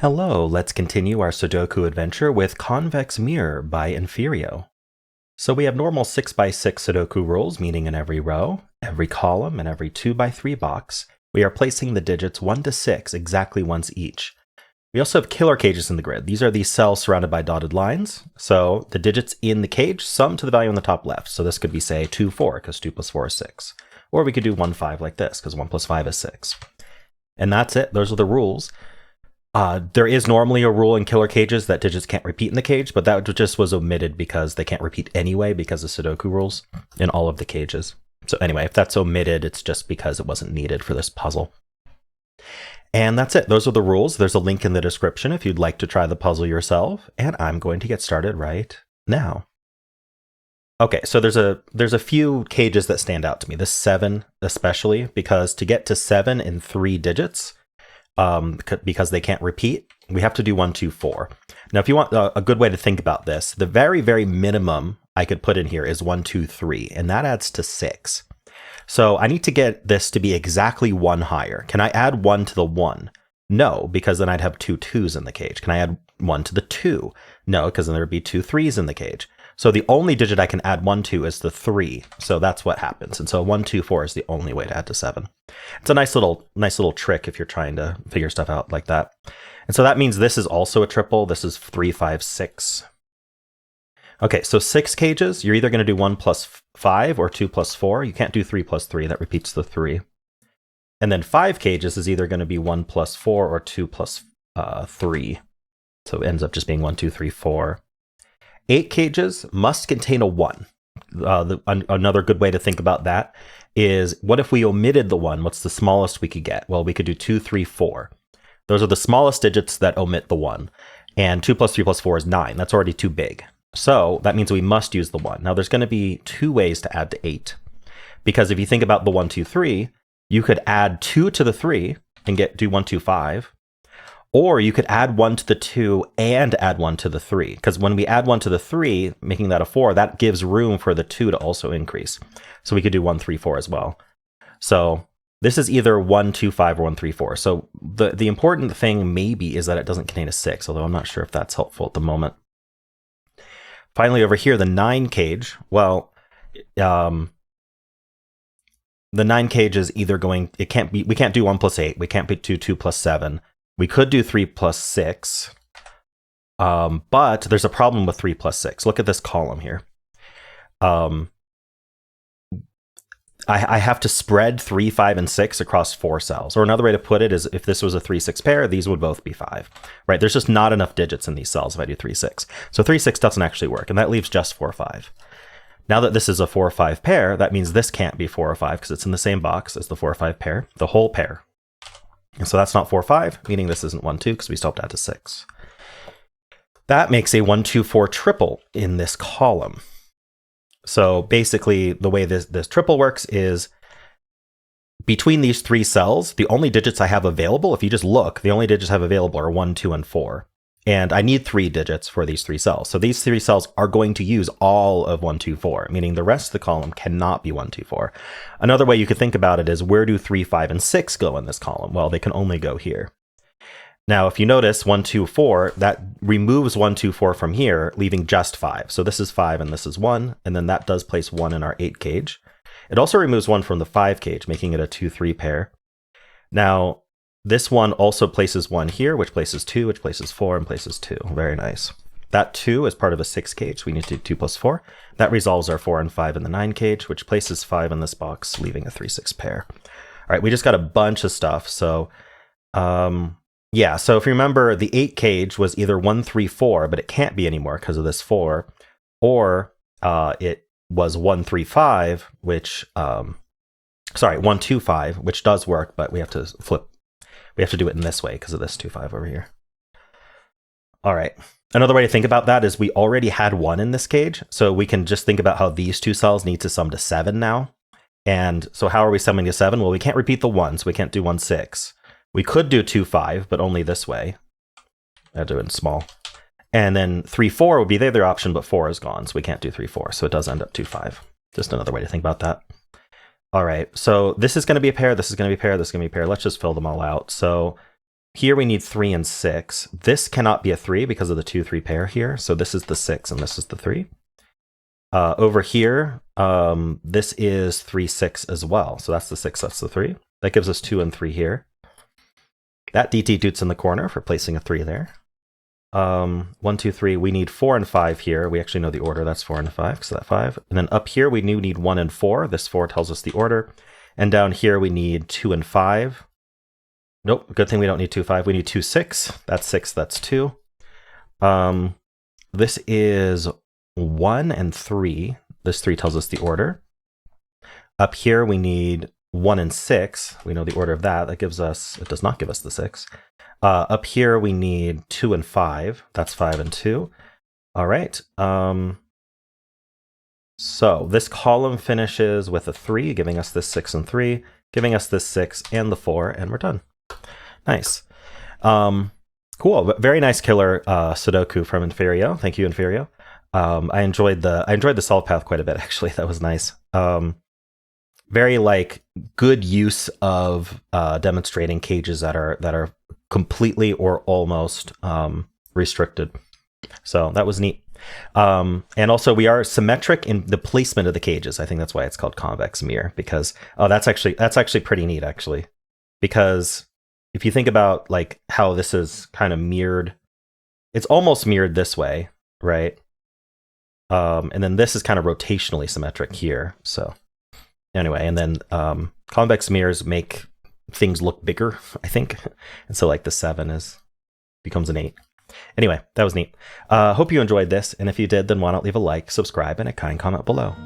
Hello, let's continue our Sudoku adventure with Convex Mirror by Emphyrio. So we have normal 6x6 Sudoku rules, meaning in every row, every column, and every 2x3 box, we are placing the digits 1 to 6 exactly once each. We also have killer cages in the grid. These are these cells surrounded by dotted lines. So the digits in the cage sum to the value on the top left. So this could be, say, 2, 4, because 2 plus 4 is 6. Or we could do 1, 5 like this, because 1 plus 5 is 6. And that's it. Those are the rules. There is normally a rule in killer cages that digits can't repeat in the cage, but that just was omitted because they can't repeat anyway because of Sudoku rules in all of the cages. So anyway, if that's omitted, it's just because it wasn't needed for this puzzle. And that's it. Those are the rules. There's a link in the description if you'd like to try the puzzle yourself, and I'm going to get started right now. Okay, so there's a few cages that stand out to me. This 7 especially, because to get to 7 in 3 digits, because they can't repeat, we have to do 1, 2, 4. Now, if you want a good way to think about this, the very, very minimum I could put in here is 1, 2, 3, and that adds to 6. So I need to get this to be exactly 1 higher. Can I add 1 to the 1? No, because then I'd have 2 2s in the cage. Can I add 1 to the 2? No, because then there'd be 2 3s in the cage. So the only digit I can add 1 to is the 3. So that's what happens. And so 1, 2, 4 is the only way to add to 7. It's a nice little trick if you're trying to figure stuff out like that. And so that means this is also a triple. This is 3, 5, 6. Okay, so 6 cages, you're either going to do 1 plus 5 or 2 plus 4. You can't do 3 plus 3. That repeats the 3. And then 5 cages is either going to be 1 plus 4 or 2 plus 3. So it ends up just being 1, 2, 3, 4. 8 cages must contain a 1. Another good way to think about that is, what if we omitted the 1? What's the smallest we could get? Well, we could do 2, 3, 4. Those are the smallest digits that omit the 1. And 2 plus 3 plus 4 is 9. That's already too big. So that means we must use the 1. Now, there's going to be 2 ways to add to 8. Because if you think about the 1, 2, 3, you could add 2 to the 3 and do 1, 2, 5. Or you could add 1 to the 2 and add 1 to the 3. Because when we add 1 to the 3, making that a 4, that gives room for the 2 to also increase. So we could do 1, 3, 4 as well. So this is either 1, 2, 5 or 1, 3, 4. So the important thing maybe is that it doesn't contain a 6, although I'm not sure if that's helpful at the moment. Finally, over here, the 9 cage. Well, the 9 cage is either going, we can't do 1 plus 8. We can't do 2 plus 7. We could do 3 plus 6, but there's a problem with 3 plus 6. Look at this column here. I have to spread 3, 5, and 6 across 4 cells. Or another way to put it is, if this was a 3, 6 pair, these would both be 5. Right? There's just not enough digits in these cells if I do 3, 6. So 3, 6 doesn't actually work, and that leaves just 4, 5. Now that this is a 4, 5 pair, that means this can't be 4 or 5 because it's in the same box as the 4, 5 pair, the whole pair. And so that's not 4, 5, meaning this isn't 1, 2, because we still have to add to 6. That makes a 1, 2, 4 triple in this column. So basically, the way this triple works is, between these 3 cells, the only digits I have available, if you just look, the only digits I have available are 1, 2, and 4. And I need 3 digits for these 3 cells. So these 3 cells are going to use all of 1, 2, 4, meaning the rest of the column cannot be 1, 2, 4. Another way you could think about it is, where do 3, 5, and 6 go in this column? Well, they can only go here. Now, if you notice 1, 2, 4, that removes 1, 2, 4 from here, leaving just 5. So this is 5 and this is 1, and then that does place 1 in our 8 cage. It also removes 1 from the 5 cage, making it a 2, 3 pair. Now, this one also places 1 here, which places 2, which places 4, and places 2. Very nice. That 2 is part of a 6 cage. We need to do 2 plus 4. That resolves our 4 and 5 in the 9 cage, which places 5 in this box, leaving a 3, 6 pair. All right, we just got a bunch of stuff. So, yeah, so if you remember, the 8 cage was either 1, 3, 4, but it can't be anymore because of this 4, or it was 1, 3, 5, which, 1, 2, 5, which does work, but we have to flip. We have to do it in this way because of this 2, 5 over here. All right. Another way to think about that is, we already had 1 in this cage, so we can just think about how these 2 cells need to sum to 7 now. And so how are we summing to 7? Well, we can't repeat the 1, so we can't do 1, 6. We could do 2, 5, but only this way. I'll do it in small. And then 3, 4 would be the other option, but 4 is gone, so we can't do 3, 4. So it does end up 2, 5. Just another way to think about that. All right, so this is going to be a pair, this is going to be a pair, this is going to be a pair. Let's just fill them all out. So Here we need 3 and 6. This cannot be a 3 because of the 2-3 pair here. So this is the 6 and this is the 3. Over here, this is 3-6 as well. So that's the 6, that's the 3. That gives us 2 and 3 here. That DT Doots in the corner for placing a 3 there. 1, 2, 3. We need 4 and 5 here. We actually know the order. That's 4 and 5. So that 5. And then up here, we need 1 and 4. This 4 tells us the order. And down here, we need 2 and 5. Nope. Good thing we don't need 2, 5. We need 2, 6. That's 6. That's 2. This is 1 and 3. This 3 tells us the order. Up here, we need 1 and 6. We know the order of that. That gives us, it does not give us the 6. Up here, we need 2 and 5. That's 5 and 2. All right. So this column finishes with a 3, giving us this 6 and 3, giving us this 6 and the 4, and we're done. Nice. Cool. Very nice killer Sudoku from Emphyrio. Thank you, Emphyrio. I enjoyed the solve path quite a bit, actually. That was nice. Very like good use of demonstrating cages that are completely or almost restricted. So that was neat. And also we are symmetric in the placement of the cages. I think that's why it's called convex mirror, because that's actually pretty neat, actually. Because if you think about like how this is kind of mirrored, it's almost mirrored this way, right? And then this is kind of rotationally symmetric here. So anyway, and then convex mirrors make things look bigger, I think. And so like the 7 becomes an 8. Anyway, that was neat. Hope you enjoyed this, and if you did, then why not leave a like, subscribe, and a kind comment below.